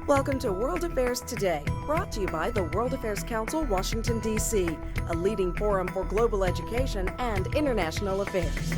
Welcome to World Affairs Today, brought to you by the World Affairs Council, Washington, D.C., a leading forum for global education and international affairs.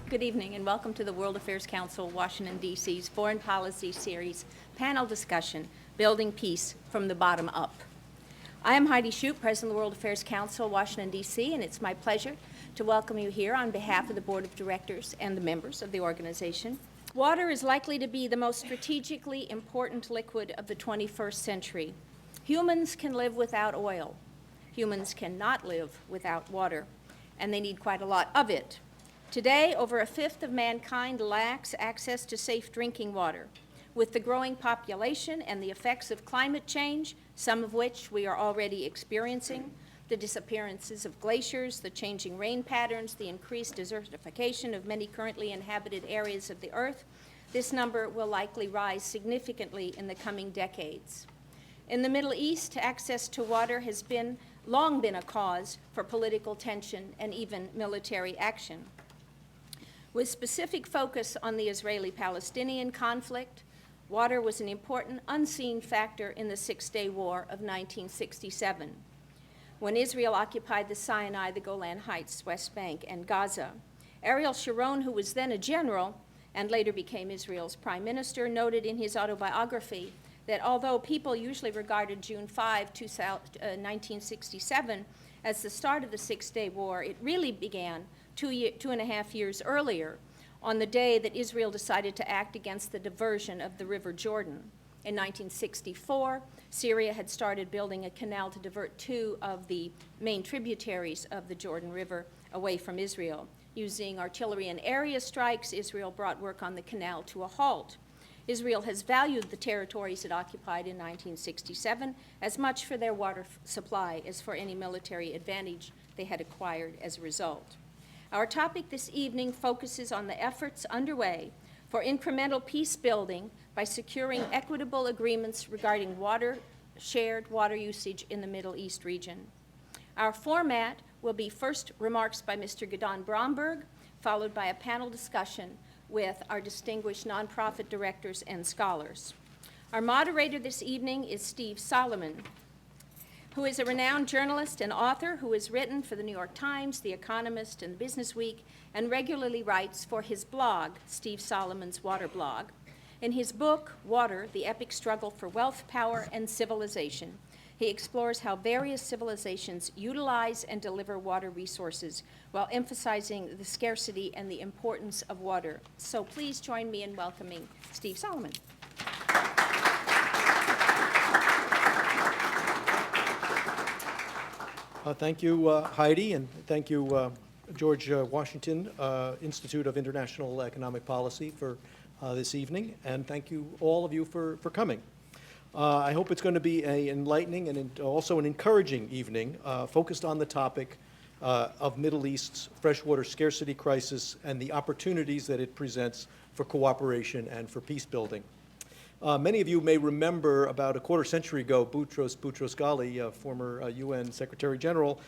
Good evening and welcome to the World Affairs Council, Washington, D.C.'s Foreign Policy Series panel discussion, Building Peace from the Bottom Up. I am Heidi Shoup, President of the World Affairs Council, Washington, D.C., and it's my pleasure to welcome you here on behalf of the Board of Directors and the members of the organization. Water is likely to be the most strategically important liquid of the 21st century. Humans can live without oil. Humans cannot live without water, and they need quite a lot of it. Today, over a fifth of mankind lacks access to safe drinking water. With the growing population and the effects of climate change, some of which we are already experiencing, the disappearances of glaciers, the changing rain patterns, the increased desertification of many currently inhabited areas of the Earth, this number will likely rise significantly in the coming decades. In the Middle East, access to water has long been a cause for political tension and even military action. With specific focus on the Israeli-Palestinian conflict, water was an important unseen factor in the Six-Day War of 1967, when Israel occupied the Sinai, the Golan Heights, West Bank, and Gaza. Ariel Sharon, who was then a general and later became Israel's prime minister, noted in his autobiography that although people usually regarded June 5, 1967 as the start of the Six-Day War, it really began 2.5 years earlier, on the day that Israel decided to act against the diversion of the River Jordan. In 1964, Syria had started building a canal to divert two of the main tributaries of the Jordan River away from Israel. Using artillery and area strikes, Israel brought work on the canal to a halt. Israel has valued the territories it occupied in 1967 as much for their water supply as for any military advantage they had acquired as a result. Our topic this evening focuses on the efforts underway for incremental peace building by securing equitable agreements regarding shared water usage in the Middle East region. Our format will be first remarks by Mr. Gidon Bromberg, followed by a panel discussion with our distinguished nonprofit directors and scholars. Our moderator this evening is Steve Solomon, who is a renowned journalist and author who has written for the New York Times, The Economist, and Business Week, and regularly writes for his blog, Steve Solomon's Water Blog. In his book, Water, The Epic Struggle for Wealth, Power, and Civilization, he explores how various civilizations utilize and deliver water resources while emphasizing the scarcity and the importance of water. So please join me in welcoming Steve Solomon. Thank you, Heidi, and thank you, George Washington Institute of International Economic Policy for this evening, and thank you, all of you, for coming. I hope it's going to be an enlightening and also an encouraging evening focused on the topic of Middle East's freshwater scarcity crisis and the opportunities that it presents for cooperation and for peace building. Many of you may remember about a quarter century ago, Boutros Ghali, former UN Secretary General,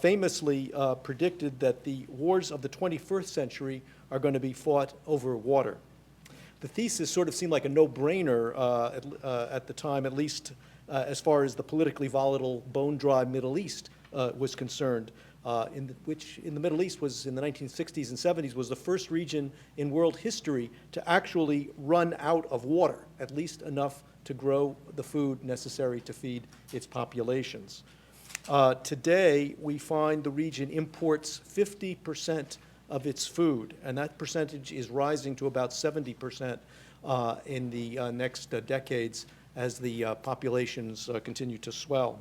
famously predicted that the wars of the 21st century are going to be fought over water. The thesis sort of seemed like a no-brainer at the time, at least as far as the politically volatile, bone-dry Middle East was concerned, which in the Middle East was in the 1960s and 70s was the first region in world history to actually run out of water, at least enough to grow the food necessary to feed its populations. Today, we find the region imports 50% of its food, and that percentage is rising to about 70% in the next decades as the populations continue to swell.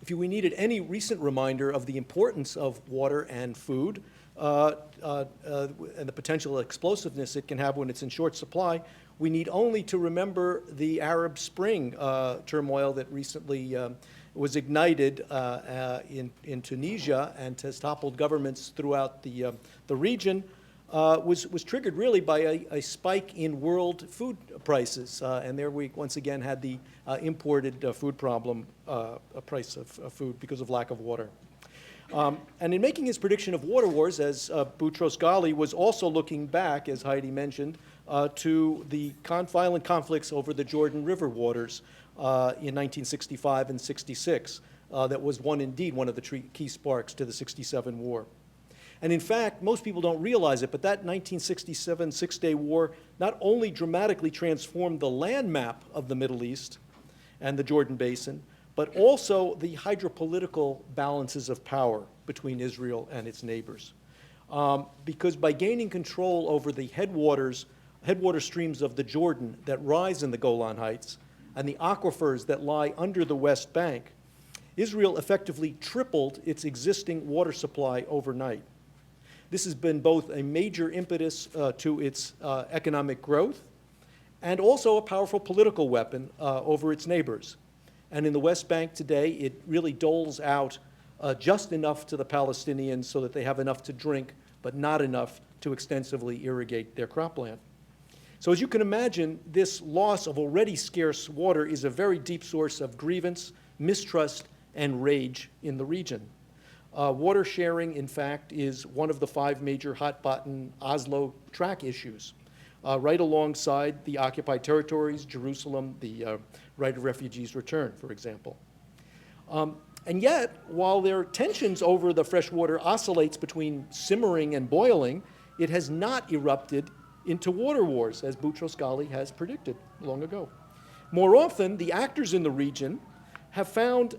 If we needed any recent reminder of the importance of water and food and the potential explosiveness it can have when it's in short supply, we need only to remember the Arab Spring turmoil that recently was ignited in Tunisia and has toppled governments throughout the region. was triggered really by a spike in world food prices. And there we once again had the imported food problem, price of food because of lack of water. And in making his prediction of water wars, as Boutros Ghali was also looking back, as Heidi mentioned, to the violent conflicts over the Jordan River waters in 1965 and 66. That was indeed one of the key sparks to the 67 war. And in fact, most people don't realize it, but that 1967 Six-Day War not only dramatically transformed the land map of the Middle East and the Jordan Basin, but also the hydropolitical balances of power between Israel and its neighbors. Because by gaining control over the headwater streams of the Jordan that rise in the Golan Heights and the aquifers that lie under the West Bank, Israel effectively tripled its existing water supply overnight. This has been both a major impetus to its economic growth and also a powerful political weapon over its neighbors. And in the West Bank today, it really doles out just enough to the Palestinians so that they have enough to drink, but not enough to extensively irrigate their cropland. So as you can imagine, this loss of already scarce water is a very deep source of grievance, mistrust, and rage in the region. Water sharing, in fact, is one of the 5 major hot-button Oslo track issues, right alongside the occupied territories, Jerusalem, the right of refugees' return, for example. And yet, while there are tensions over the fresh water oscillates between simmering and boiling, it has not erupted into water wars, as Boutros Ghali has predicted long ago. More often, the actors in the region have found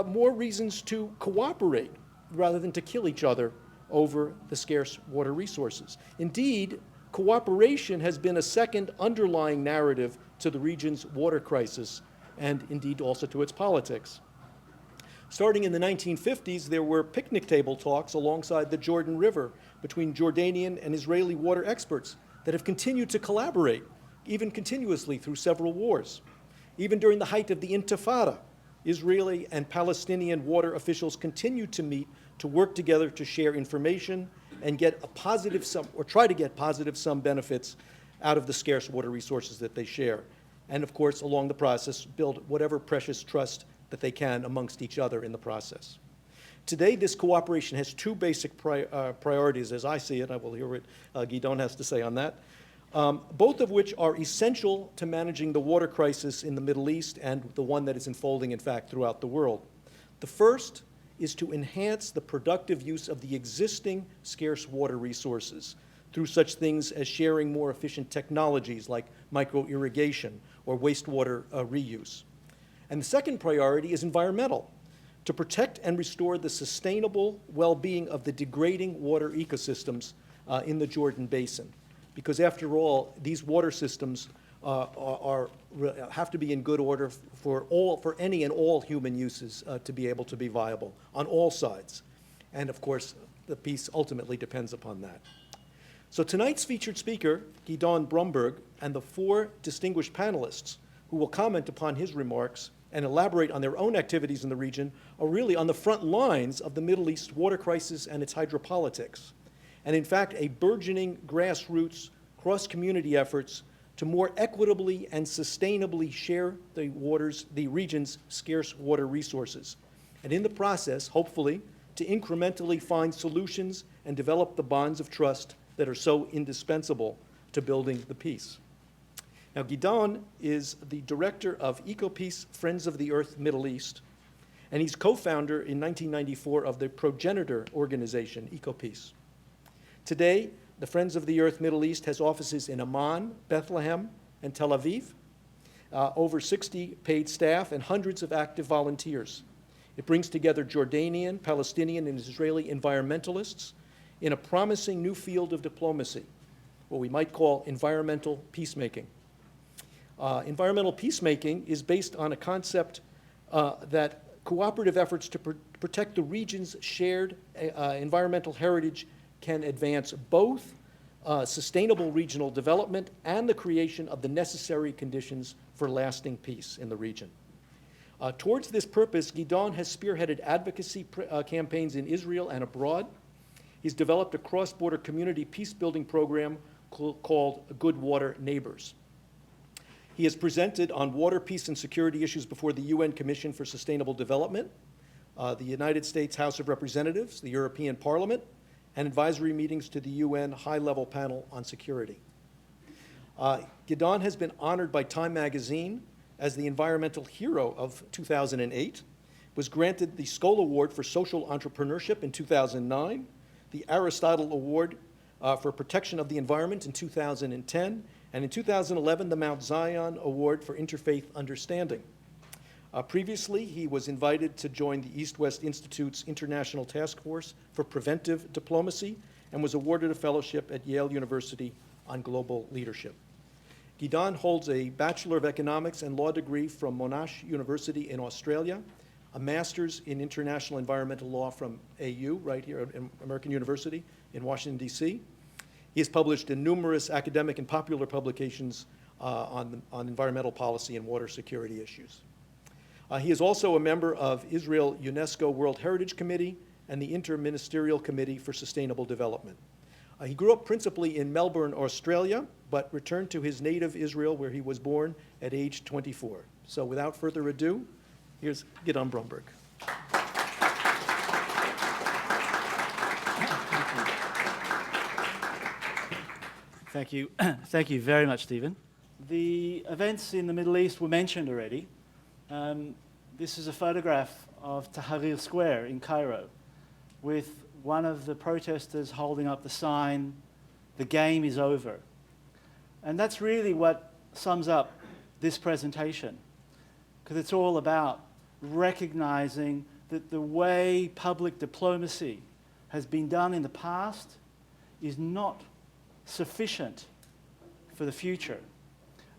more reasons to cooperate rather than to kill each other over the scarce water resources. Indeed, cooperation has been a second underlying narrative to the region's water crisis and indeed also to its politics. Starting in the 1950s, there were picnic table talks alongside the Jordan River between Jordanian and Israeli water experts that have continued to collaborate, even continuously through several wars. Even during the height of the Intifada, Israeli and Palestinian water officials continued to meet to work together to share information and get a positive sum, or try to get positive sum benefits out of the scarce water resources that they share. And of course, along the process, build whatever precious trust that they can amongst each other in the process. Today, this cooperation has 2 basic priorities, as I see it. I will hear what Gidon has to say on that. Both of which are essential to managing the water crisis in the Middle East and the one that is unfolding, in fact, throughout the world. The first is to enhance the productive use of the existing scarce water resources through such things as sharing more efficient technologies like micro-irrigation or wastewater reuse. And the second priority is environmental, to protect and restore the sustainable well-being of the degrading water ecosystems in the Jordan Basin. Because after all, these water systems have to be in good order for any and all human uses to be able to be viable on all sides. And of course, the peace ultimately depends upon that. So tonight's featured speaker, Gidon Bromberg, and the 4 distinguished panelists who will comment upon his remarks and elaborate on their own activities in the region are really on the front lines of the Middle East water crisis and its hydropolitics. And in fact, a burgeoning grassroots cross-community efforts to more equitably and sustainably share the region's scarce water resources. And in the process, hopefully, to incrementally find solutions and develop the bonds of trust that are so indispensable to building the peace. Now, Gidon is the director of EcoPeace Friends of the Earth Middle East, and he's co-founder in 1994 of the progenitor organization, EcoPeace. Today, the Friends of the Earth Middle East has offices in Amman, Bethlehem, and Tel Aviv, over 60 paid staff, and hundreds of active volunteers. It brings together Jordanian, Palestinian, and Israeli environmentalists in a promising new field of diplomacy, what we might call environmental peacemaking. Environmental peacemaking is based on a concept that cooperative efforts to protect the region's shared environmental heritage can advance both sustainable regional development and the creation of the necessary conditions for lasting peace in the region. Towards this purpose, Gidon has spearheaded advocacy campaigns in Israel and abroad, He's developed a cross-border community peace-building program called Good Water Neighbors. He has presented on water, peace, and security issues before the UN Commission for Sustainable Development, the United States House of Representatives, the European Parliament, and advisory meetings to the UN High-Level Panel on Security. Gidon has been honored by Time Magazine as the Environmental Hero of 2008, was granted the Skoll Award for Social Entrepreneurship in 2009, the Aristotle Award for Protection of the Environment in 2010, and in 2011, the Mount Zion Award for Interfaith Understanding. Previously, he was invited to join the East-West Institute's International Task Force for Preventive Diplomacy and was awarded a fellowship at Yale University on Global Leadership. Gidon holds a Bachelor of Economics and Law degree from Monash University in Australia, a Master's in International Environmental Law from AU, right here at American University in Washington, D.C. He has published in numerous academic and popular publications on environmental policy and water security issues. He is also a member of Israel UNESCO World Heritage Committee and the Interministerial Committee for Sustainable Development. He grew up principally in Melbourne, Australia, but returned to his native Israel where he was born at age 24. So without further ado, here's Gidon Bromberg. Thank you. Thank you very much, Stephen. The events in the Middle East were mentioned already. This is a photograph of Tahrir Square in Cairo with one of the protesters holding up the sign, "The game is over." And that's really what sums up this presentation, because it's all about recognizing that the way public diplomacy has been done in the past is not sufficient for the future.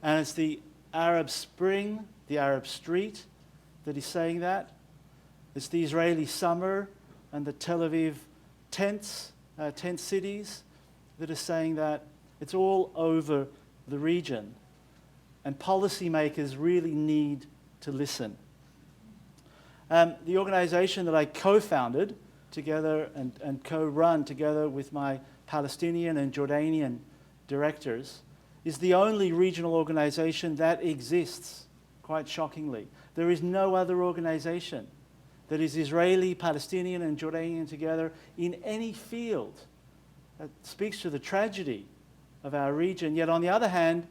And it's the Arab Spring, the Arab Street, that is saying that. It's the Israeli summer and the Tel Aviv tent cities that are saying that. It's all over the region. And policymakers really need to listen. The organization that I co-founded together and co-run together with my Palestinian and Jordanian directors is the only regional organization that exists, quite shockingly. There is no other organization that is Israeli, Palestinian, and Jordanian together in any field. That speaks to the tragedy of our region. Yet on the other hand,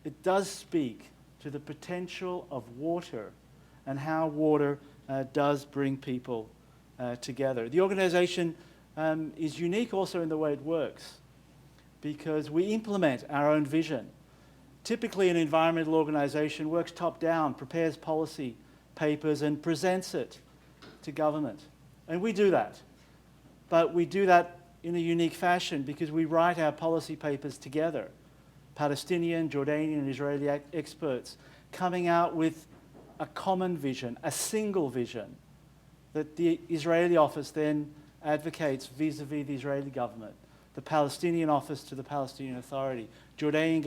it does speak to the potential of water and how water does bring people together. The organization is unique also in the way it works, because we implement our own vision. Typically, an environmental organization works top-down, prepares policy papers, and presents it to government. And we do that. But we do that in a unique fashion because we write our policy papers together. Palestinian, Jordanian, and Israeli experts coming out with a common vision, a single vision, that the Israeli office then advocates vis-a-vis the Israeli government, the Palestinian office to the Palestinian Authority, Jordanian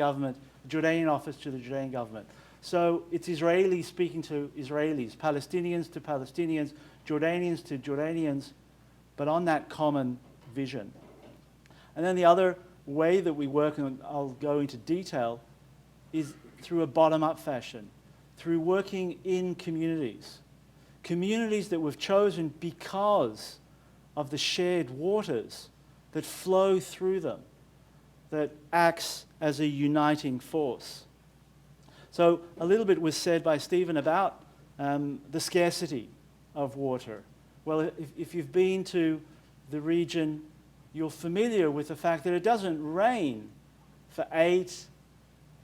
office to the Jordanian government. So it's Israelis speaking to Israelis, Palestinians to Palestinians, Jordanians to Jordanians, but on that common vision. And then the other way that we work, and I'll go into detail, is through a bottom-up fashion, through working in communities. Communities that we've chosen because of the shared waters that flow through them, that acts as a uniting force. So a little bit was said by Stephen about the scarcity of water. Well, if you've been to the region, you're familiar with the fact that it doesn't rain for 8,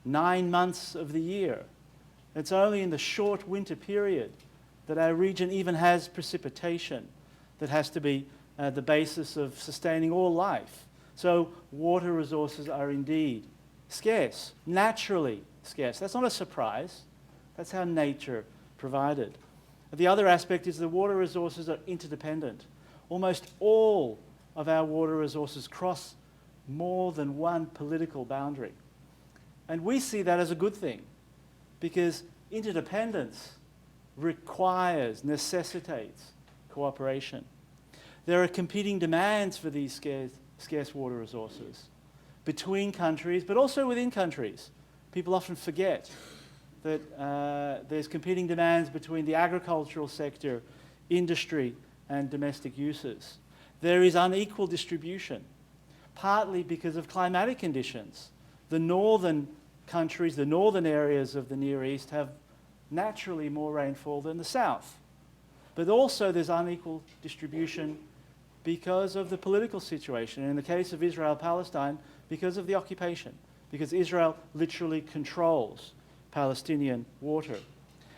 9 months of the year. It's only in the short winter period that our region even has precipitation that has to be the basis of sustaining all life. So water resources are indeed scarce, naturally scarce. That's not a surprise. That's how nature provided. The other aspect is the water resources are interdependent. Almost all of our water resources cross more than one political boundary. And we see that as a good thing, because interdependence necessitates cooperation. There are competing demands for these scarce water resources between countries, but also within countries. People often forget that there's competing demands between the agricultural sector, industry, and domestic uses. There is unequal distribution, partly because of climatic conditions. The northern countries, the northern areas of the Near East have naturally more rainfall than the south. But also there's unequal distribution because of the political situation. In the case of Israel-Palestine, because of the occupation, because Israel literally controls Palestinian water.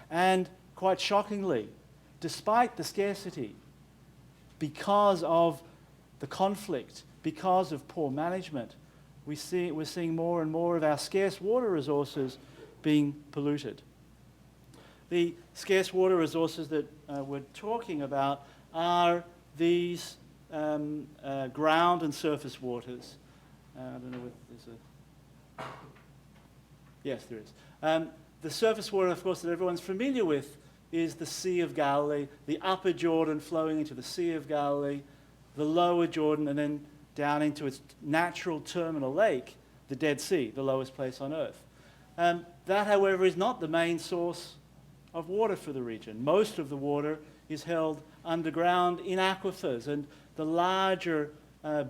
And quite shockingly, despite the scarcity, because of the conflict, because of poor management, we're seeing more and more of our scarce water resources being polluted. The scarce water resources that we're talking about are these ground and surface waters. I don't know if there's a... Yes, there is. The surface water, of course, that everyone's familiar with is the Sea of Galilee, the upper Jordan flowing into the Sea of Galilee, the lower Jordan, and then down into its natural terminal lake, the Dead Sea, the lowest place on earth. That, however, is not the main source of water for the region. Most of the water is held underground in aquifers, and the larger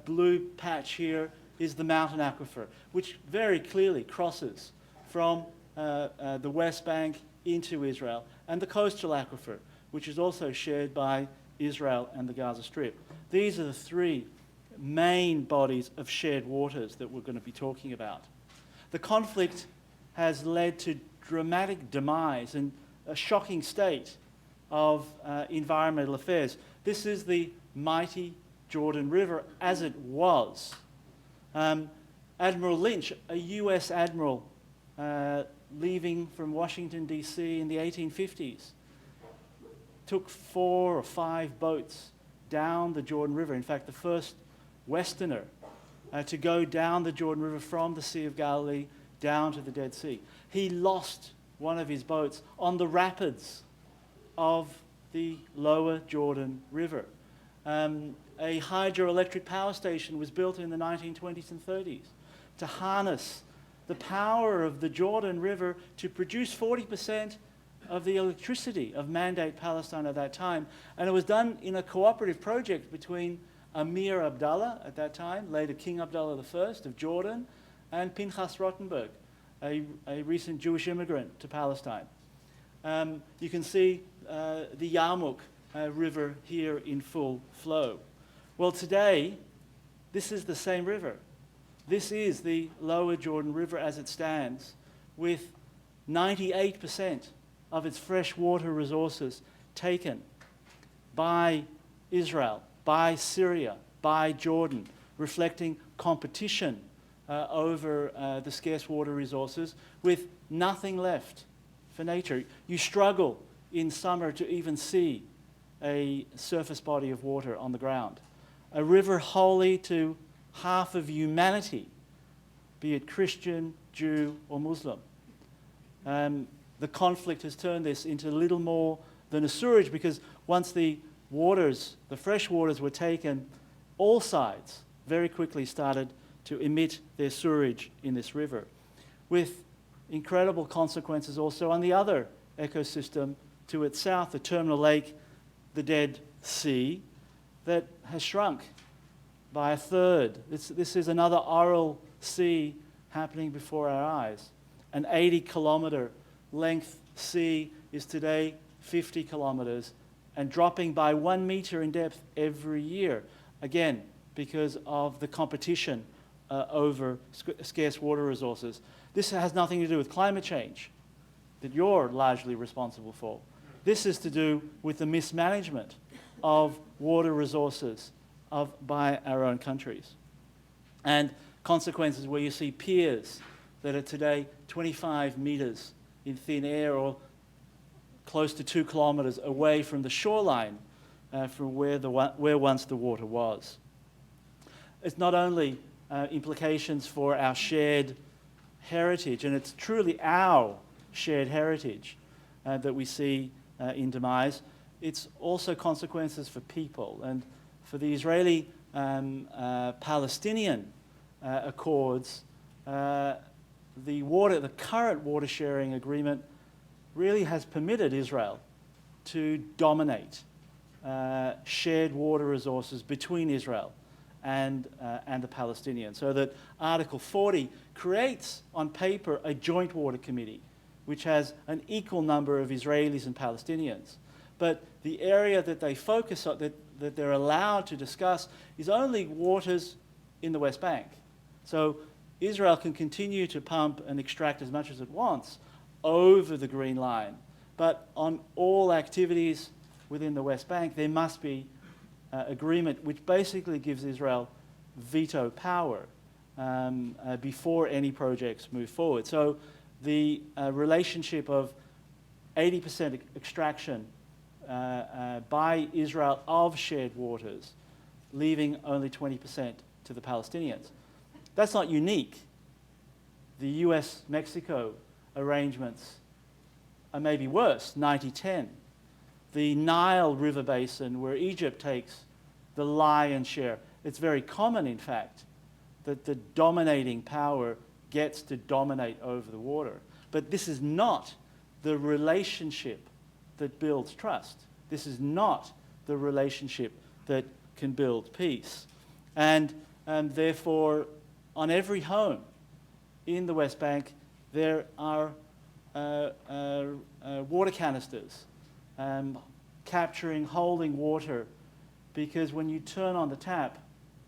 blue patch here is the mountain aquifer, which very clearly crosses from the West Bank into Israel, and the coastal aquifer, which is also shared by Israel and the Gaza Strip. These are the three main bodies of shared waters that we're going to be talking about. The conflict has led to dramatic demise and a shocking state of environmental affairs. This is the mighty Jordan River as it was. Admiral Lynch, a US admiral leaving from Washington, D.C. in the 1850s, took 4 or 5 boats down the Jordan River. In fact, the first Westerner to go down the Jordan River from the Sea of Galilee down to the Dead Sea. He lost one of his boats on the rapids of the lower Jordan River. A hydroelectric power station was built in the 1920s and 30s to harness the power of the Jordan River to produce 40% of the electricity of Mandate Palestine at that time. And it was done in a cooperative project between Amir Abdallah at that time, later King Abdullah I of Jordan, and Pinchas Rothenberg, a recent Jewish immigrant to Palestine. You can see the Yarmouk River here in full flow. Well, today, this is the same river. This is the lower Jordan River as it stands, with 98% of its fresh water resources taken by Israel, by Syria, by Jordan, reflecting competition over the scarce water resources, with nothing left for nature. You struggle in summer to even see a surface body of water on the ground. A river holy to half of humanity, be it Christian, Jew, or Muslim. The conflict has turned this into little more than a sewerage, because once the waters, the fresh waters were taken, all sides very quickly started to emit their sewerage in this river, with incredible consequences also on the other ecosystem to its south, the terminal lake, the Dead Sea, that has shrunk by 1/3. This is another Oral Sea happening before our eyes. An 80-kilometer length sea is today 50 kilometers and dropping by 1 meter in depth every year, again, because of the competition over scarce water resources. This has nothing to do with climate change that you're largely responsible for. This is to do with the mismanagement of water resources by our own countries. And consequences where you see piers that are today 25 meters in thin air, or close to 2 kilometers away from the shoreline from where once the water was. It's not only implications for our shared heritage, and it's truly our shared heritage that we see in demise. It's also consequences for people and For the Israeli-Palestinian accords, the current water sharing agreement really has permitted Israel to dominate shared water resources between Israel and the Palestinians. So that Article 40 creates on paper a joint water committee which has an equal number of Israelis and Palestinians. But the area that they focus on, that they're allowed to discuss, is only waters in the West Bank. So Israel can continue to pump and extract as much as it wants over the Green Line. But on all activities within the West Bank, there must be agreement which basically gives Israel veto power before any projects move forward. So the relationship of 80% extraction by Israel of shared waters, leaving only 20% to the Palestinians. That's not unique. The US-Mexico arrangements are maybe worse, 90-10. The Nile River Basin, where Egypt takes the lion's share. It's very common, in fact, that the dominating power gets to dominate over the water. But this is not the relationship that builds trust. This is not the relationship that can build peace. And therefore, on every home in the West Bank, there are water canisters capturing, holding water, because when you turn on the tap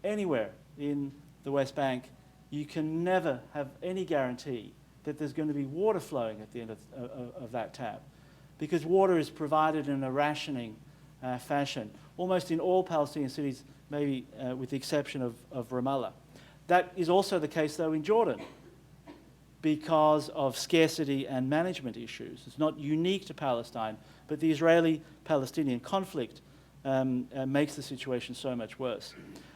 anywhere in the West Bank, you can never have any guarantee that there's going to be water flowing at the end of that tap, because water is provided in a rationing fashion, almost in all Palestinian cities, maybe with the exception of Ramallah. That is also the case, though, in Jordan, because of scarcity and management issues. It's not unique to Palestine, but the Israeli-Palestinian conflict makes the situation so much worse.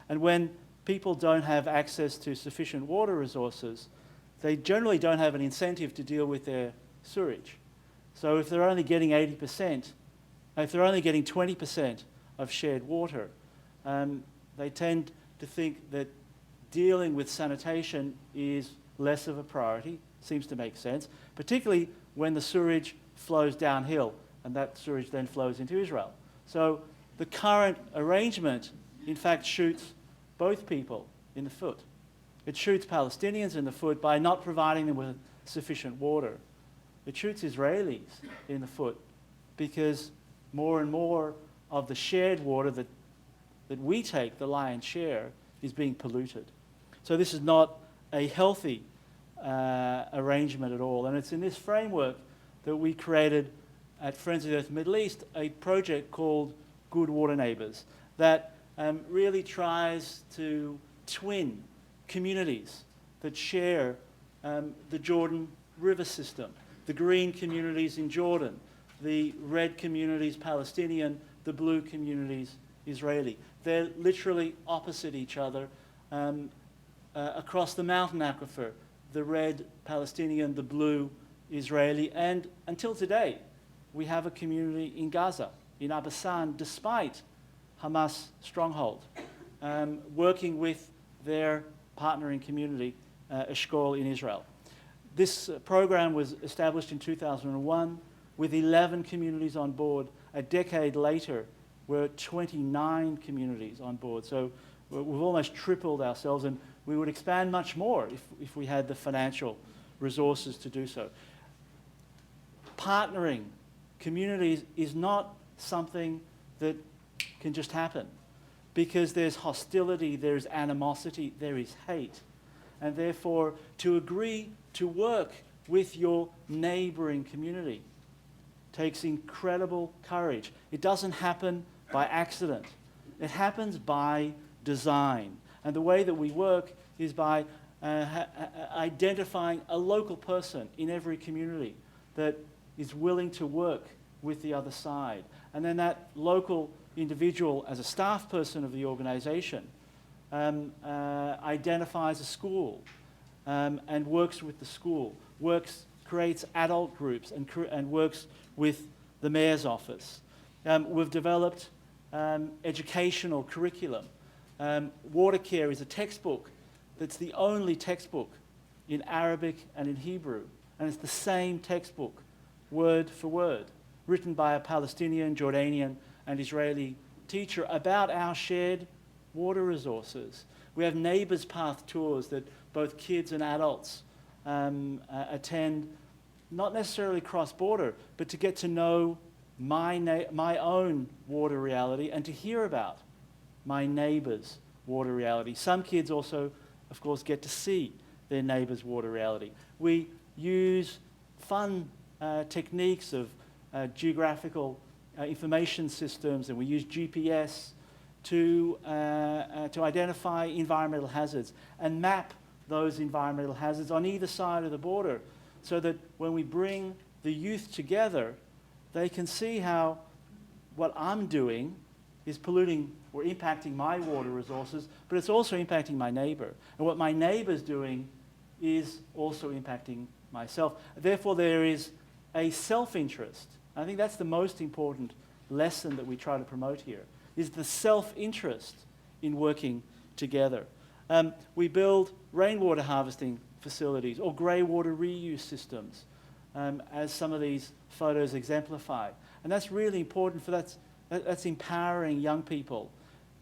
And when people don't have access to sufficient water resources, they generally don't have an incentive to deal with their sewage. So if they're only getting 80%, if they're only getting 20% of shared water, they tend to think that dealing with sanitation is less of a priority. Seems to make sense, particularly when the sewage flows downhill, and that sewage then flows into Israel. So the current arrangement, in fact, shoots both people in the foot. It shoots Palestinians in the foot by not providing them with sufficient water. It shoots Israelis in the foot because more and more of the shared water that we take, the lion's share, is being polluted. So this is not a healthy arrangement at all. And it's in this framework that we created at Friends of the Earth Middle East a project called Good Water Neighbours that really tries to twin communities that share the Jordan River system, the green communities in Jordan, the red communities Palestinian, the blue communities Israeli. They're literally opposite each other across the mountain aquifer, the red Palestinian, the blue Israeli, and until today, we have a community in Gaza, in Aspen, despite Hamas stronghold, working with their partnering community, Eshkol in Israel. This program was established in 2001 with 11 communities on board. A decade later, we're 29 communities on board. So we've almost tripled ourselves, and we would expand much more if we had the financial resources to do so. Partnering communities is not something that can just happen, because there's hostility, there's animosity, there is hate. And therefore, to agree to work with your neighboring community takes incredible courage. It doesn't happen by accident. It happens by design. And the way that we work is by identifying a local person in every community that is willing to work with the other side. And then that local individual, as a staff person of the organization, identifies a school and works with the school, creates adult groups and works with the mayor's office. We've developed educational curriculum. Water care is a textbook that's the only textbook in Arabic and in Hebrew, and it's the same textbook, word for word, written by a Palestinian, Jordanian, and Israeli teacher about our shared water resources. We have neighbours' path tours that both kids and adults attend, not necessarily cross-border, but to get to know my own water reality and to hear about my neighbour's water reality. Some kids also, of course, get to see their neighbour's water reality. We use fun techniques of geographical information systems, and we use GPS to identify environmental hazards and map those environmental hazards on either side of the border, so that when we bring the youth together, they can see how what I'm doing is polluting or impacting my water resources, but it's also impacting my neighbour. And what my neighbour's doing is also impacting myself. Therefore, there is a self-interest. I think that's the most important lesson that we try to promote here, is the self-interest in working together. We build rainwater harvesting facilities or grey water reuse systems, as some of these photos exemplify. And that's really important, for that's empowering young people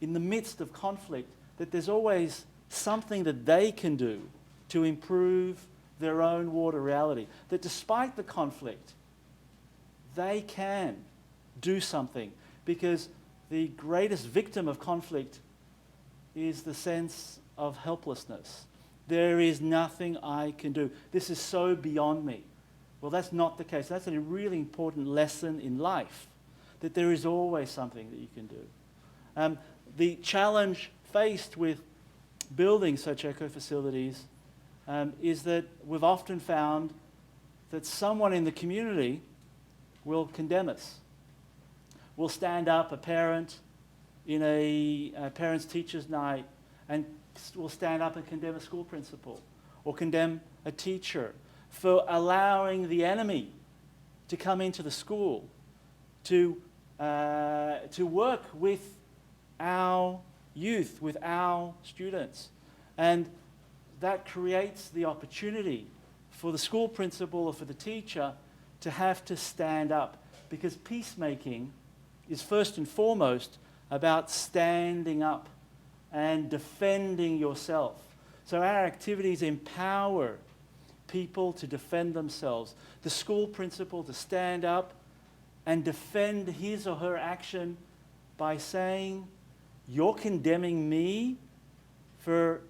in the midst of conflict, that there's always something that they can do to improve their own water reality, that despite the conflict, they can do something, because the greatest victim of conflict is the sense of helplessness. There is nothing I can do. This is so beyond me. Well, that's not the case. That's a really important lesson in life, that there is always something that you can do. The challenge faced with building such eco-facilities is that we've often found that someone in the community will condemn us. Will stand up, a parent, in a parents-teachers night, and will stand up and condemn a school principal or condemn a teacher for allowing the enemy to come into the school to work with our youth, with our students. And that creates the opportunity for the school principal or for the teacher to have to stand up, because peacemaking is first and foremost about standing up and defending yourself. So our activities empower people to defend themselves. The school principal to stand up and defend his or her action by saying, "You're condemning me for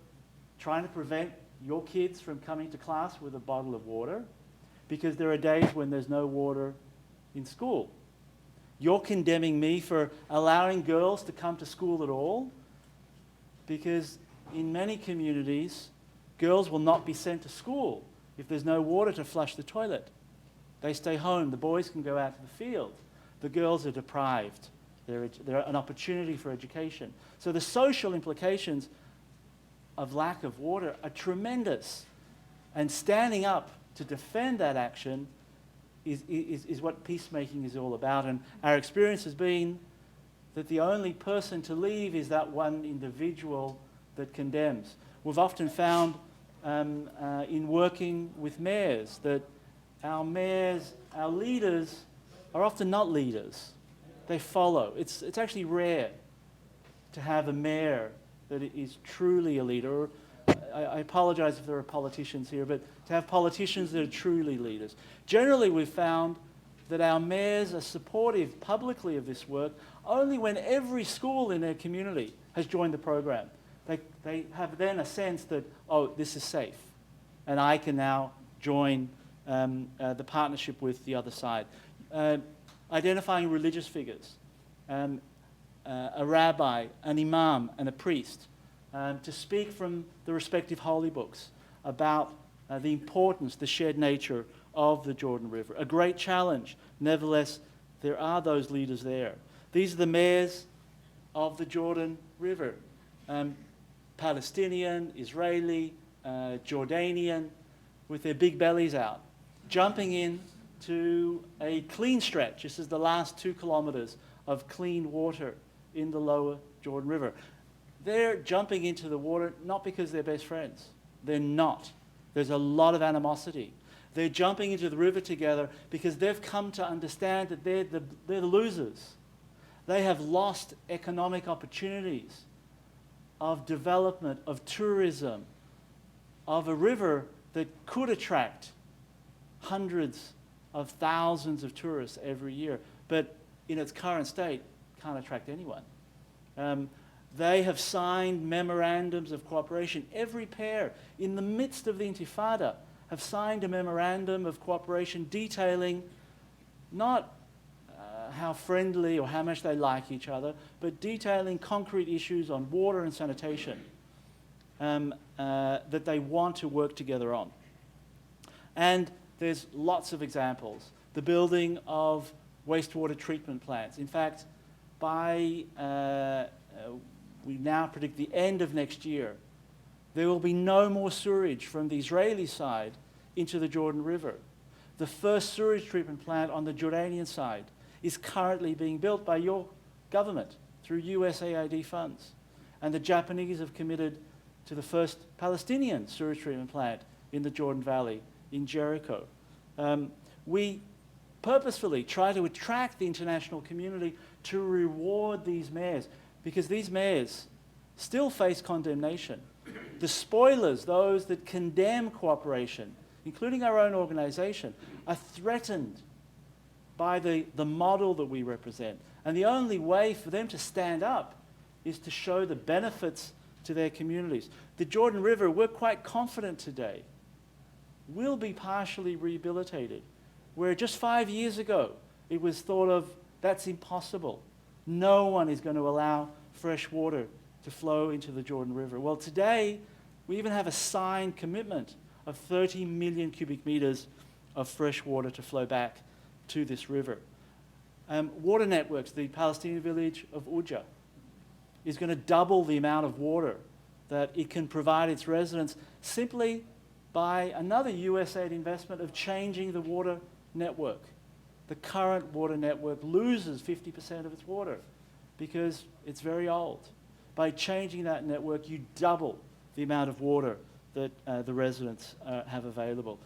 trying to prevent your kids from coming to class with a bottle of water, because there are days when there's no water in school. You're condemning me for allowing girls to come to school at all, because in many communities, girls will not be sent to school if there's no water to flush the toilet. They stay home. The boys can go out to the field. The girls are deprived. They're an opportunity for education." So the social implications of lack of water are tremendous. And standing up to defend that action is what peacemaking is all about. And our experience has been that the only person to leave is that one individual that condemns. We've often found in working with mayors that our leaders are often not leaders. They follow. It's actually rare to have a mayor that is truly a leader. I apologize if there are politicians here, but to have politicians that are truly leaders. Generally, we've found that our mayors are supportive publicly of this work only when every school in their community has joined the program. They have then a sense that, oh, this is safe, and I can now join the partnership with the other side. Identifying religious figures, a rabbi, an imam, and a priest, to speak from the respective holy books about the importance, the shared nature of the Jordan River. A great challenge. Nevertheless, there are those leaders there. These are the mayors of the Jordan River. Palestinian, Israeli, Jordanian, with their big bellies out, jumping in to a clean stretch. This is the last 2 kilometers of clean water in the lower Jordan River. They're jumping into the water not because they're best friends. They're not. There's a lot of animosity. They're jumping into the river together because they've come to understand that they're the losers. They have lost economic opportunities of development, of tourism, of a river that could attract hundreds of thousands of tourists every year, but in its current state can't attract anyone. They have signed memorandums of cooperation. Every pair, in the midst of the Intifada, have signed a memorandum of cooperation detailing not how friendly or how much they like each other, but detailing concrete issues on water and sanitation that they want to work together on. And there's lots of examples. The building of wastewater treatment plants. In fact, by we now predict the end of next year, there will be no more sewage from the Israeli side into the Jordan River. The first sewage treatment plant on the Jordanian side is currently being built by your government through USAID funds. And the Japanese have committed to the first Palestinian sewage treatment plant in the Jordan Valley in Jericho. We purposefully try to attract the international community to reward these mayors, because these mayors still face condemnation. The spoilers, those that condemn cooperation, including our own organization, are threatened by the model that we represent. And the only way for them to stand up is to show the benefits to their communities. The Jordan River, we're quite confident today, will be partially rehabilitated, where just 5 years ago it was thought of that's impossible. No one is going to allow fresh water to flow into the Jordan River. Well, today we even have a signed commitment of 30 million cubic meters of fresh water to flow back to this river. Water networks, the Palestinian village of Uja is going to double the amount of water that it can provide its residents simply by another USAID investment of changing the water network. The current water network loses 50% of its water because it's very old. By changing that network, you double the amount of water that the residents have available.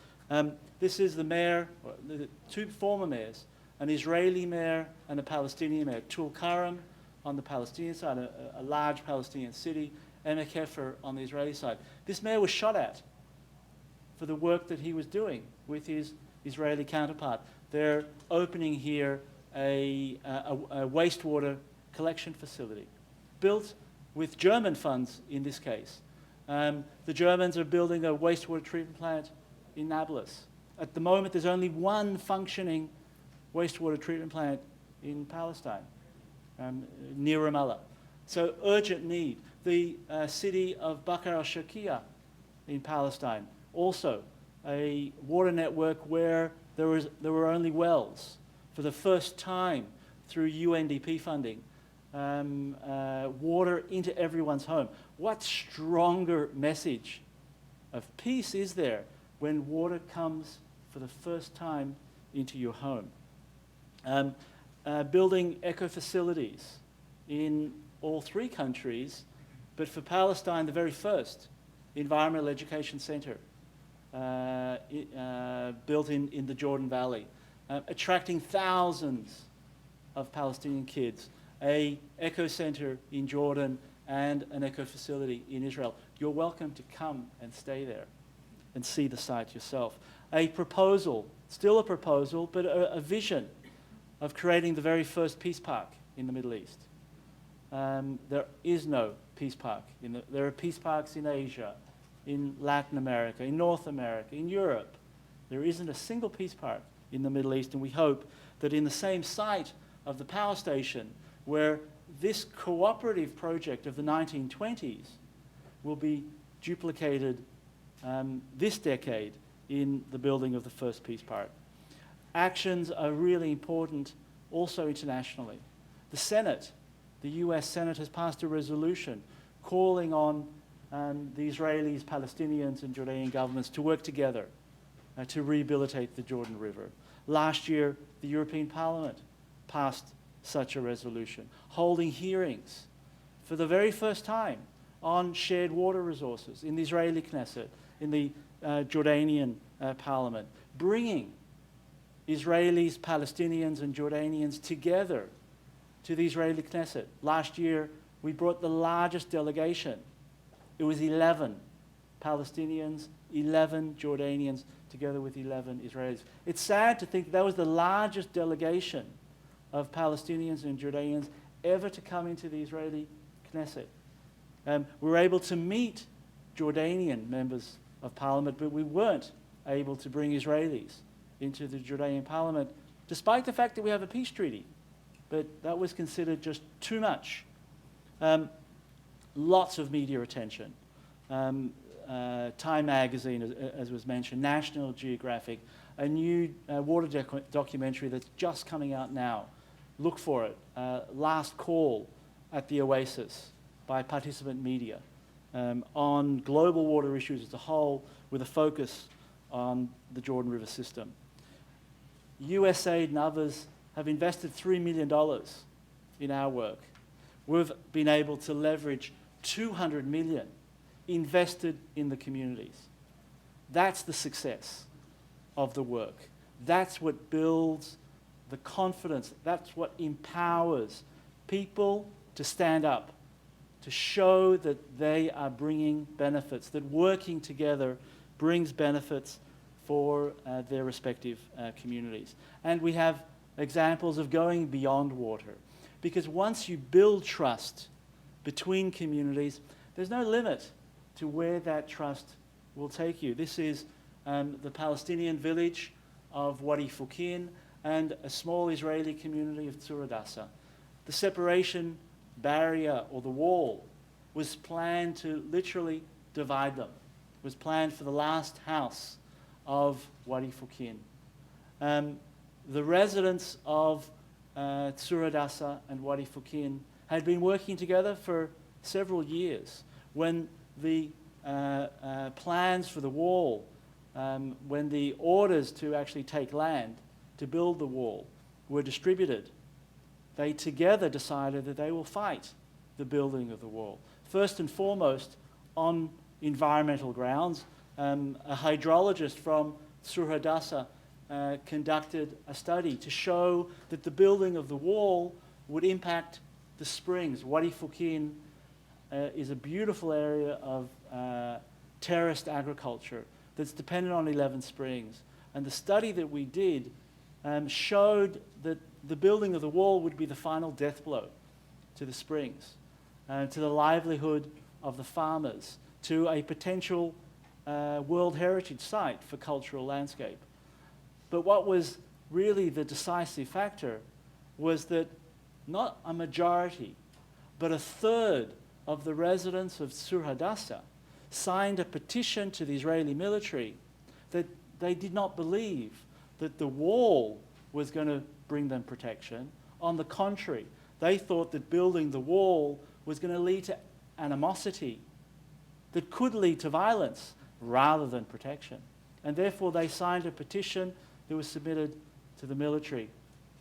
This is the mayor, the two former mayors, an Israeli mayor and a Palestinian mayor. Tulkarem on the Palestinian side, a large Palestinian city, Emek Hefer on the Israeli side. This mayor was shot at for the work that he was doing with his Israeli counterpart. They're opening here a wastewater collection facility, built with German funds in this case. The Germans are building a wastewater treatment plant in Nablus. At the moment, there's only one functioning wastewater treatment plant in Palestine, near Ramallah. So urgent need. The city of Bakr al-Sharqiyya in Palestine, also a water network where there were only wells. For the first time through UNDP funding, water into everyone's home. What stronger message of peace is there when water comes for the first time into your home? Building eco-facilities in all three countries, but for Palestine, the very first environmental education center built in the Jordan Valley, attracting thousands of Palestinian kids, a eco center in Jordan and an eco facility in Israel. You're welcome to come and stay there and see the site yourself. A proposal, still a proposal, but a vision of creating the very first peace park in the Middle East. There is no peace park. There are peace parks in Asia, in Latin America, in North America, in Europe. There isn't a single peace park in the Middle East, and we hope that in the same site of the power station where this cooperative project of the 1920s will be duplicated this decade in the building of the first peace park. Actions are really important also internationally. The Senate, the US Senate, has passed a resolution calling on the Israelis, Palestinians, and Jordanian governments to work together to rehabilitate the Jordan River. Last year, the European Parliament passed such a resolution, holding hearings for the very first time on shared water resources in the Israeli Knesset, in the Jordanian parliament, bringing Israelis, Palestinians, and Jordanians together to the Israeli Knesset. Last year, we brought the largest delegation. It was 11 Palestinians, 11 Jordanians, together with 11 Israelis. It's sad to think that was the largest delegation of Palestinians and Jordanians ever to come into the Israeli Knesset. We were able to meet Jordanian members of parliament, but we weren't able to bring Israelis into the Jordanian parliament, despite the fact that we have a peace treaty. But that was considered just too much. Lots of media attention. Time magazine, as was mentioned, National Geographic, a new water documentary that's just coming out now. Look for it. Last Call at the Oasis by Participant Media on global water issues as a whole, with a focus on the Jordan River system. USAID and others have invested $3 million in our work. We've been able to leverage $200 million invested in the communities. That's the success of the work. That's what builds the confidence. That's what empowers people to stand up, to show that they are bringing benefits, that working together brings benefits for their respective communities. And we have examples of going beyond water, because once you build trust between communities, there's no limit to where that trust will take you. This is the Palestinian village of Wadi Fukin and a small Israeli community of Tzur Adasa. The separation barrier, or the wall, was planned to literally divide them. It was planned for the last house of Wadi Fukin. The residents of Tzur Adasa and Wadi Fukin had been working together for several years. When the plans for the wall, when the orders to actually take land to build the wall were distributed, they together decided that they will fight the building of the wall. First and foremost, on environmental grounds, a hydrologist from Tzur Adasa conducted a study to show that the building of the wall would impact the springs. Wadi Fukin is a beautiful area of terraced agriculture that's dependent on 11 springs. And the study that we did showed that the building of the wall would be the final death blow to the springs, to the livelihood of the farmers, to a potential World Heritage Site for cultural landscape. But what was really the decisive factor was that not a majority, but a third of the residents of Tzur Adasa signed a petition to the Israeli military that they did not believe that the wall was going to bring them protection. On the contrary, they thought that building the wall was going to lead to animosity, that could lead to violence rather than protection. And therefore they signed a petition that was submitted to the military.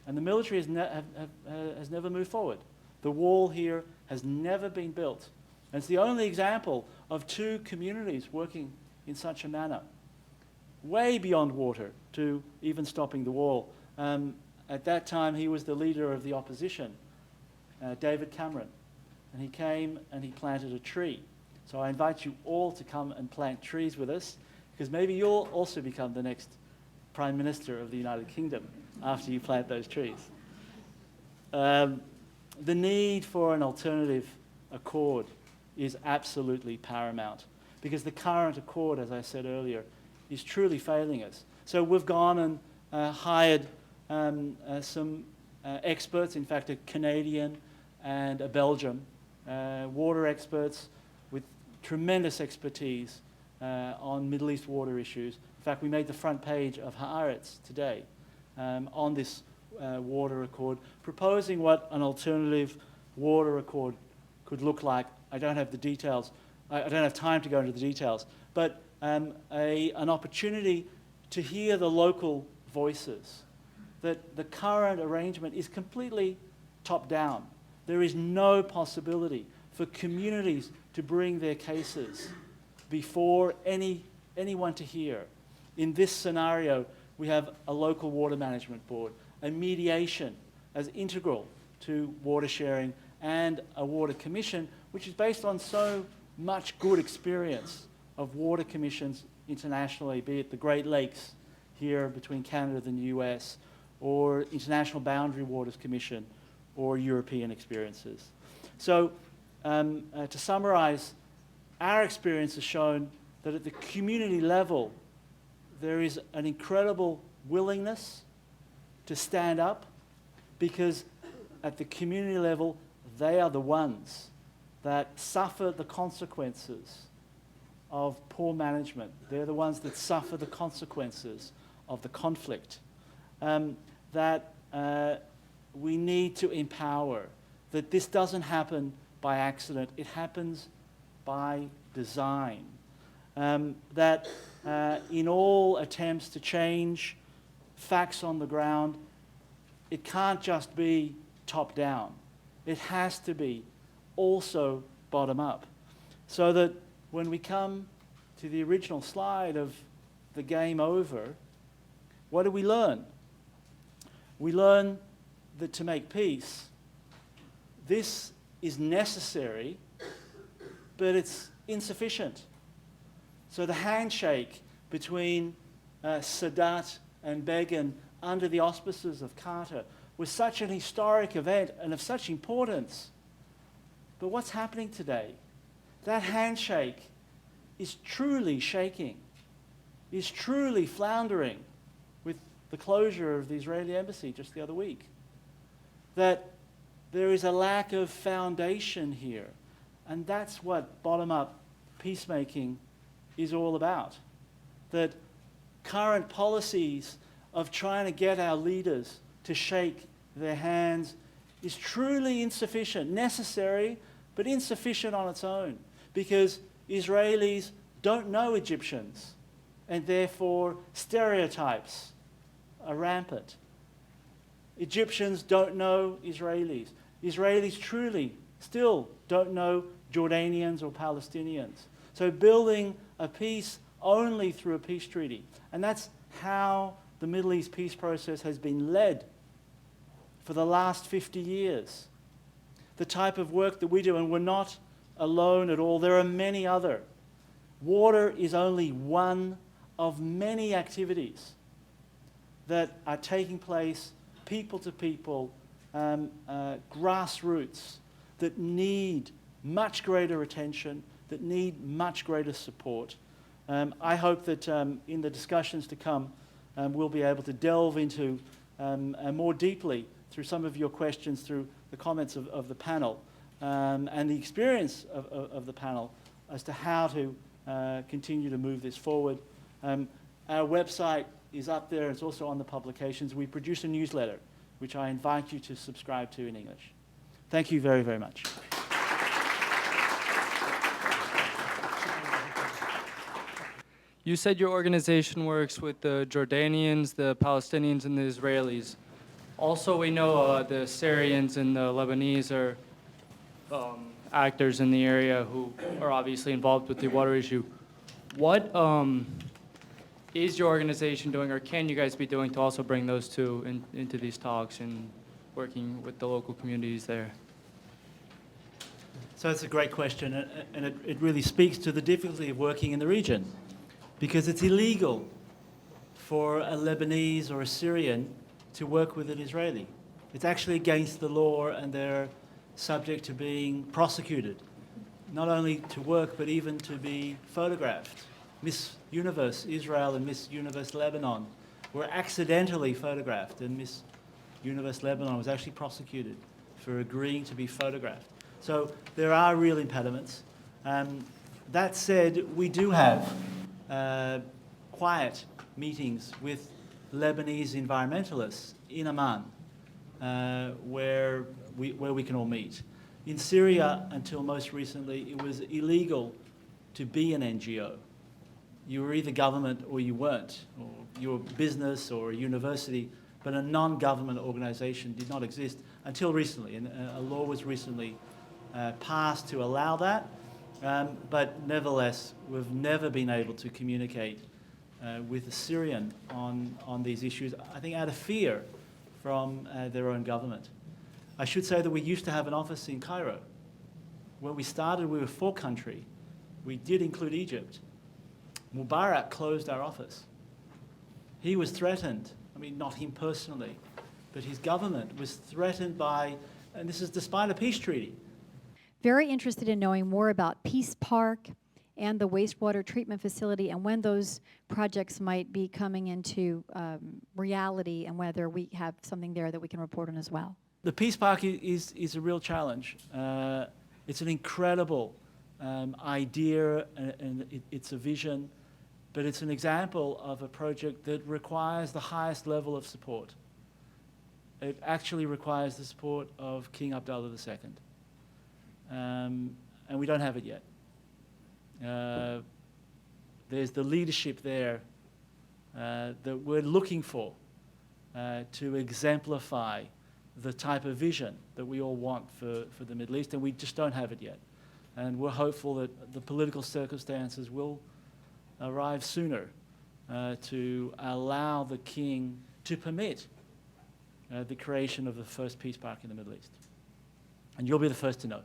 And the military has never moved forward. The wall here has never been built. And it's the only example of two communities working in such a manner, way beyond water, to even stopping the wall. At that time, he was the leader of the opposition, David Cameron. And he came and he planted a tree. So I invite you all to come and plant trees with us, because maybe you'll also become the next Prime Minister of the United Kingdom after you plant those trees. The need for an alternative accord is absolutely paramount, because the current accord, as I said earlier, is truly failing us. So we've gone and hired some experts, in fact a Canadian and a Belgian, water experts with tremendous expertise on Middle East water issues. In fact, we made the front page of Haaretz today on this water accord, proposing what an alternative water accord could look like. I don't have the details. I don't have time to go into the details, but an opportunity to hear the local voices, that the current arrangement is completely top-down. There is no possibility for communities to bring their cases before anyone to hear. In this scenario, we have a local water management board, a mediation as integral to water sharing, and a water commission, which is based on so much good experience of water commissions internationally, be it the Great Lakes here between Canada and the US, or International Boundary Waters Commission, or European experiences. So to summarize, our experience has shown that at the community level, there is an incredible willingness to stand up, because at the community level, they are the ones that suffer the consequences of poor management. They're the ones that suffer the consequences of the conflict. That we need to empower, that this doesn't happen by accident, it happens by design. That in all attempts to change facts on the ground, it can't just be top-down. It has to be also bottom-up. So that when we come to the original slide of the game over, what do we learn? We learn that to make peace, this is necessary, but it's insufficient. So the handshake between Sadat and Begin under the auspices of Carter was such an historic event and of such importance. But what's happening today? That handshake is truly shaking, is truly floundering with the closure of the Israeli embassy just the other week. That there is a lack of foundation here. And that's what bottom-up peacemaking is all about. That current policies of trying to get our leaders to shake their hands is truly insufficient, necessary, but insufficient on its own, because Israelis don't know Egyptians, and therefore stereotypes are rampant. Egyptians don't know Israelis. Israelis truly still don't know Jordanians or Palestinians. So building a peace only through a peace treaty. And that's how the Middle East peace process has been led for the last 50 years. The type of work that we do, and we're not alone at all. There are many other. Water is only one of many activities that are taking place people to people, grassroots, that need much greater attention, that need much greater support. I hope that in the discussions to come, we'll be able to delve into more deeply through some of your questions, through the comments of the panel, and the experience of the panel as to how to continue to move this forward. Our website is up there. It's also on the publications. We produce a newsletter, which I invite you to subscribe to in English. Thank you very, very much. You said your organization works with the Jordanians, the Palestinians, and the Israelis. Also, we know the Syrians and the Lebanese are actors in the area who are obviously involved with the water issue. What is your organization doing, or can you guys be doing, to also bring those two into these talks and working with the local communities there? So it's a great question, and it really speaks to the difficulty of working in the region, because it's illegal for a Lebanese or a Syrian to work with an Israeli. It's actually against the law, and they're subject to being prosecuted, not only to work, but even to be photographed. Miss Universe Israel and Miss Universe Lebanon were accidentally photographed, and Miss Universe Lebanon was actually prosecuted for agreeing to be photographed. So there are real impediments. That said, we do have quiet meetings with Lebanese environmentalists in Amman, where we can all meet. In Syria, until most recently, it was illegal to be an NGO. You were either government or you weren't, or you were business or a university, but a non-government organization did not exist until recently, and a law was recently passed to allow that. But nevertheless, we've never been able to communicate with the Syrian on these issues, I think out of fear from their own government. I should say that we used to have an office in Cairo. When we started, we were 4-country. We did include Egypt. Mubarak closed our office. He was threatened, I mean, not him personally, but his government was threatened by, and this is despite a peace treaty. Very interested in knowing more about Peace Park and the wastewater treatment facility and when those projects might be coming into reality and whether we have something there that we can report on as well. The Peace Park is a real challenge. It's an incredible idea and it's a vision, but it's an example of a project that requires the highest level of support. It actually requires the support of King Abdullah II. And we don't have it yet. There's the leadership there that we're looking for to exemplify the type of vision that we all want for the Middle East, and we just don't have it yet. And we're hopeful that the political circumstances will arrive sooner to allow the king to permit the creation of the first peace park in the Middle East. And you'll be the first to know.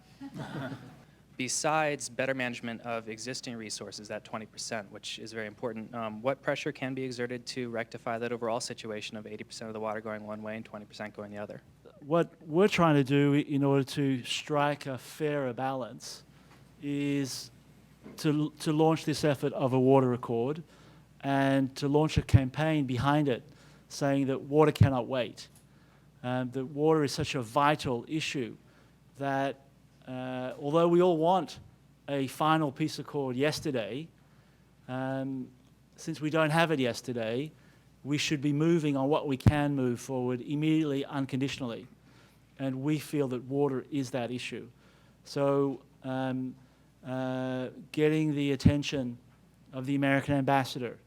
Besides better management of existing resources, that 20%, which is very important, what pressure can be exerted to rectify that overall situation of 80% of the water going one way and 20% going the other? What we're trying to do in order to strike a fairer balance is to launch this effort of a water accord and to launch a campaign behind it saying that water cannot wait. That water is such a vital issue that although we all want a final peace accord yesterday, since we don't have it yesterday, we should be moving on what we can move forward immediately, unconditionally. And we feel that water is that issue. So getting the attention of the American ambassador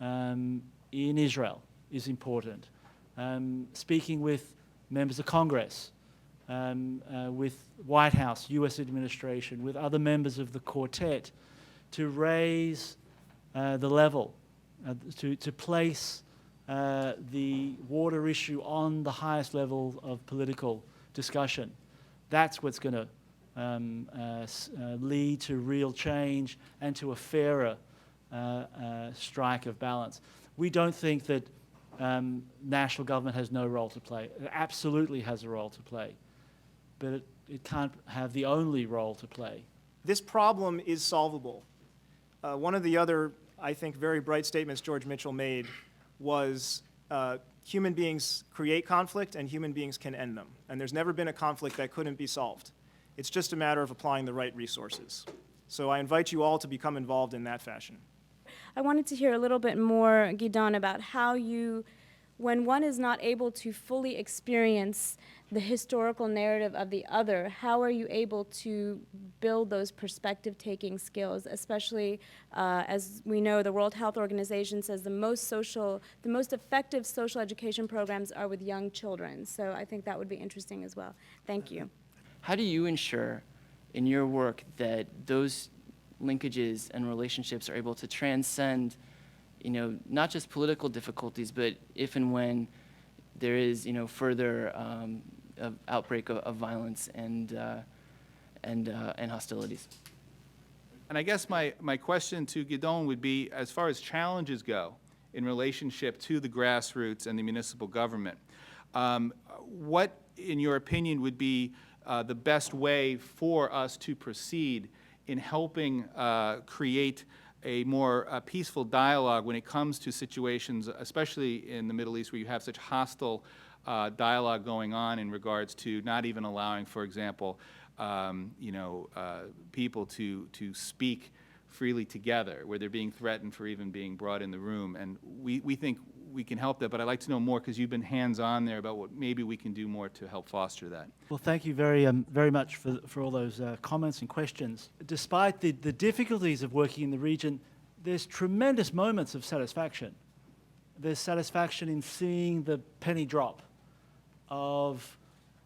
in Israel is important. Speaking with members of Congress, with White House, U.S. administration, with other members of the quartet to raise the level, to place the water issue on the highest level of political discussion. That's what's going to lead to real change and to a fairer strike of balance. We don't think that national government has no role to play. It absolutely has a role to play, but it can't have the only role to play. This problem is solvable. One of the other, I think, very bright statements George Mitchell made was human beings create conflict and human beings can end them. And there's never been a conflict that couldn't be solved. It's just a matter of applying the right resources. So I invite you all to become involved in that fashion. I wanted to hear a little bit more, Gidon, about how you, when one is not able to fully experience the historical narrative of the other, how are you able to build those perspective-taking skills, especially as we know the World Health Organization says the most effective social education programs are with young children. So I think that would be interesting as well. Thank you. How do you ensure in your work that those linkages and relationships are able to transcend, not just political difficulties, but if and when there is, further outbreak of violence and hostilities? And I guess my question to Gidon would be, as far as challenges go in relationship to the grassroots and the municipal government, what, in your opinion, would be the best way for us to proceed in helping create a more peaceful dialogue when it comes to situations, especially in the Middle East, where you have such hostile dialogue going on in regards to not even allowing, for example, people to speak freely together, where they're being threatened for even being brought in the room. And we think we can help that, but I'd like to know more, because you've been hands-on there, about what maybe we can do more to help foster that. Well, thank you very much for all those comments and questions. Despite the difficulties of working in the region, there's tremendous moments of satisfaction. there's satisfaction in seeing the penny drop of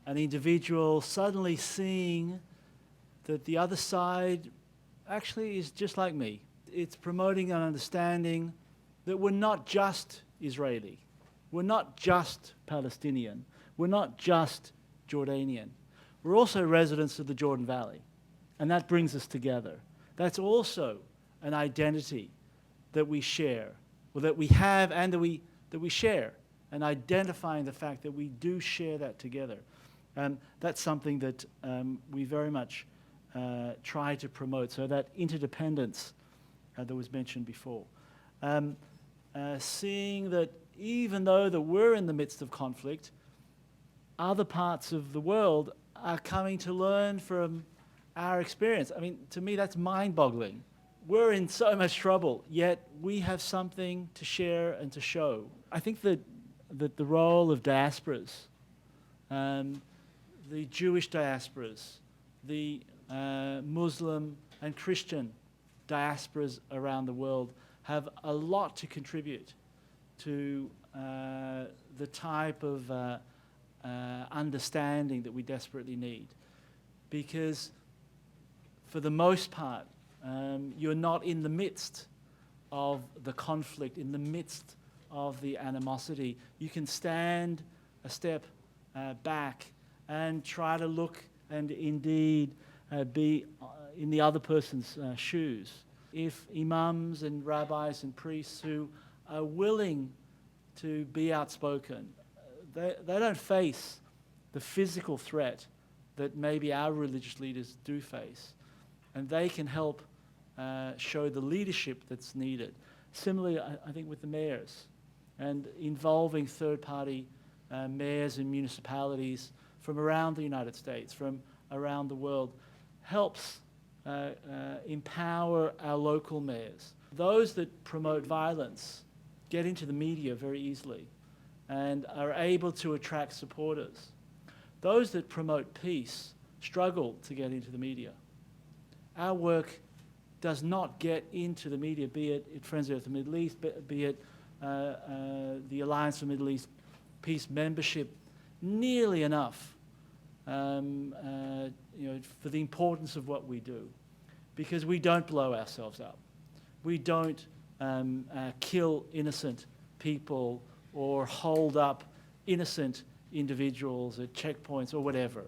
an individual suddenly seeing that the other side actually is just like me. It's promoting an understanding that we're not just Israeli, we're not just Palestinian, we're not just Jordanian. We're also residents of the Jordan Valley, and that brings us together. That's also an identity that we share, or that we have and that we share, and identifying the fact that we do share that together. That's something that we very much try to promote, so that interdependence that was mentioned before. Seeing that even though that we're in the midst of conflict, other parts of the world are coming to learn from our experience. I mean, to me, that's mind-boggling. We're in so much trouble, yet we have something to share and to show. I think that the role of diasporas, the Jewish diasporas, the Muslim and Christian diasporas around the world have a lot to contribute to the type of understanding that we desperately need. Because for the most part, you're not in the midst of the conflict, in the midst of the animosity. You can stand a step back and try to look and indeed be in the other person's shoes. If imams and rabbis and priests who are willing to be outspoken, they don't face the physical threat that maybe our religious leaders do face, and they can help show the leadership that's needed. Similarly, I think with the mayors, and involving third-party mayors and municipalities from around the United States, from around the world, helps empower our local mayors. Those that promote violence get into the media very easily and are able to attract supporters. Those that promote peace struggle to get into the media. Our work does not get into the media, be it Friends of the Middle East, be it the Alliance for Middle East Peace membership, nearly enough for the importance of what we do, because we don't blow ourselves up. We don't kill innocent people or hold up innocent individuals at checkpoints or whatever.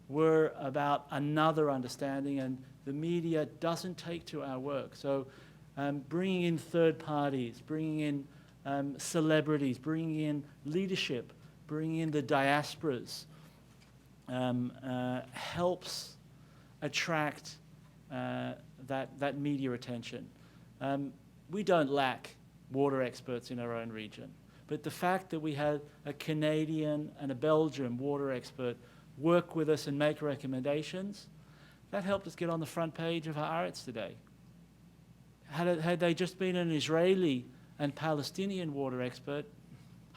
We're about another understanding, and the media doesn't take to our work. So bringing in third parties, bringing in celebrities, bringing in leadership, bringing in the diasporas helps attract that media attention. We don't lack water experts in our own region, but the fact that we had a Canadian and a Belgian water expert work with us and make recommendations, that helped us get on the front page of Haaretz today. Had they just been an Israeli and Palestinian water expert,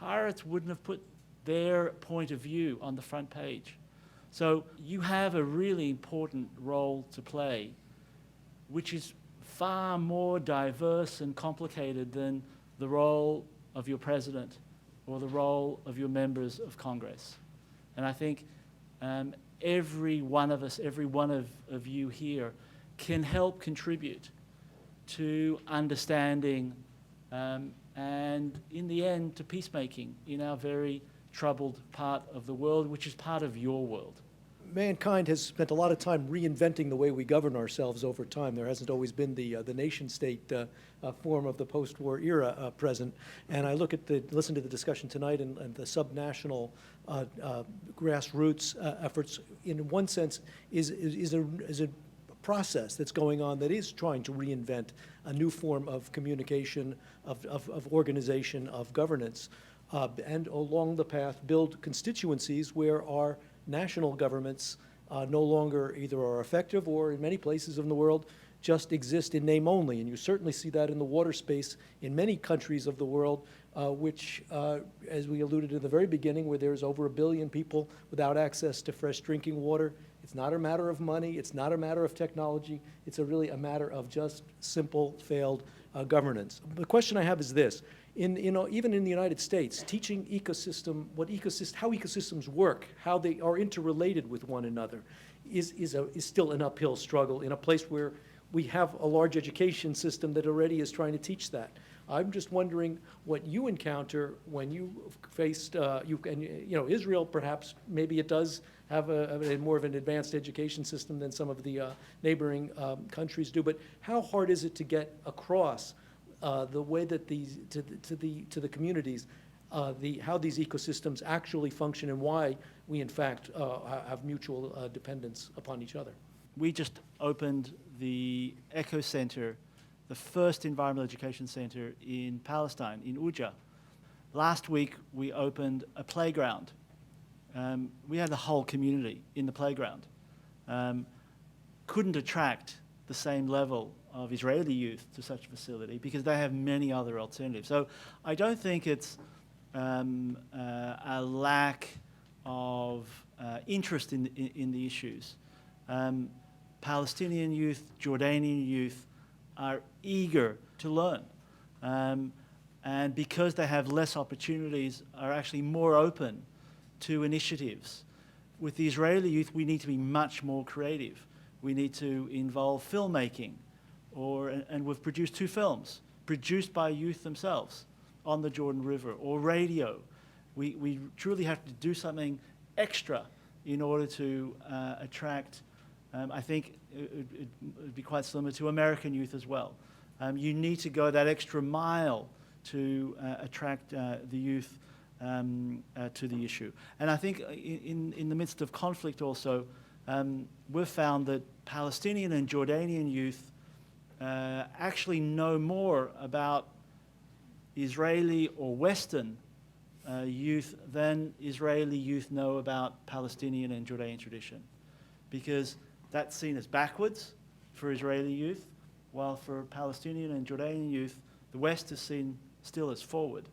Haaretz wouldn't have put their point of view on the front page. So you have a really important role to play, which is far more diverse and complicated than the role of your president or the role of your members of Congress. And I think every one of us, every one of you here can help contribute to understanding and in the end to peacemaking in our very troubled part of the world, which is part of your world. Mankind has spent a lot of time reinventing the way we govern ourselves over time. There hasn't always been the nation-state form of the post-war era present. And I listen to the discussion tonight and the subnational grassroots efforts. In one sense, is a process that's going on that is trying to reinvent a new form of communication, of organization, of governance, and along the path build constituencies where our national governments no longer either are effective or in many places in the world just exist in name only. And you certainly see that in the water space in many countries of the world, which, as we alluded to in the very beginning, where there's over 1 billion people without access to fresh drinking water. It's not a matter of money. It's not a matter of technology. It's really a matter of just simple failed governance. The question I have is this. Even in the United States, teaching how ecosystems work, how they are interrelated with one another, is still an uphill struggle in a place where we have a large education system that already is trying to teach that. I'm just wondering what you encounter when you faced, Israel perhaps, maybe it does have a more of an advanced education system than some of the neighboring countries do, but how hard is it to get across the way that to the communities, how these ecosystems actually function and why we in fact have mutual dependence upon each other? We just opened the Eco Center, the first environmental education center in Palestine, in Uja. Last week, we opened a playground. We had the whole community in the playground. Couldn't attract the same level of Israeli youth to such a facility because they have many other alternatives. So I don't think it's a lack of interest in the issues. Palestinian youth, Jordanian youth are eager to learn. And because they have less opportunities, are actually more open to initiatives. With the Israeli youth, we need to be much more creative. We need to involve filmmaking, and we've produced 2 films produced by youth themselves on the Jordan River, or radio. We truly have to do something extra in order to attract. I think it would be quite similar to American youth as well. You need to go that extra mile to attract the youth to the issue. And I think in the midst of conflict also, we've found that Palestinian and Jordanian youth actually know more about Israeli or Western youth than Israeli youth know about Palestinian and Jordanian tradition, because that's seen as backwards for Israeli youth, while for Palestinian and Jordanian youth, the West is seen still as forward.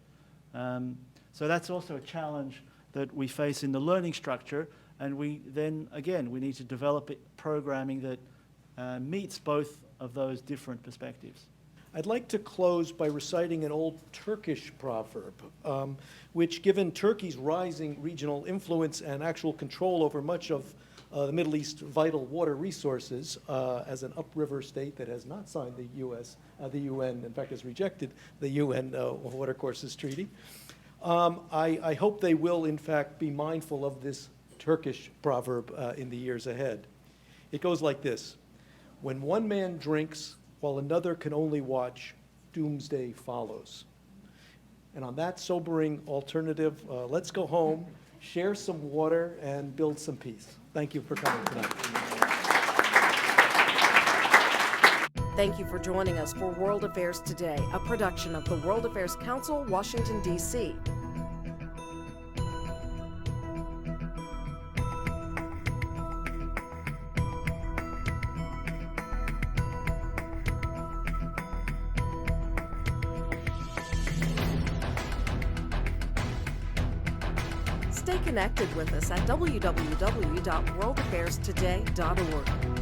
So that's also a challenge that we face in the learning structure, and we need to develop programming that meets both of those different perspectives. I'd like to close by reciting an old Turkish proverb, which, given Turkey's rising regional influence and actual control over much of the Middle East's vital water resources, as an upriver state that has not signed the UN, in fact has rejected the UN Watercourses Treaty, I hope they will in fact be mindful of this Turkish proverb in the years ahead. It goes like this: when one man drinks while another can only watch, doomsday follows. And on that sobering alternative, let's go home, share some water, and build some peace. Thank you for coming tonight. Thank you for joining us for World Affairs Today, a production of the World Affairs Council, Washington, D.C. Stay connected with us at www.worldaffairstoday.org.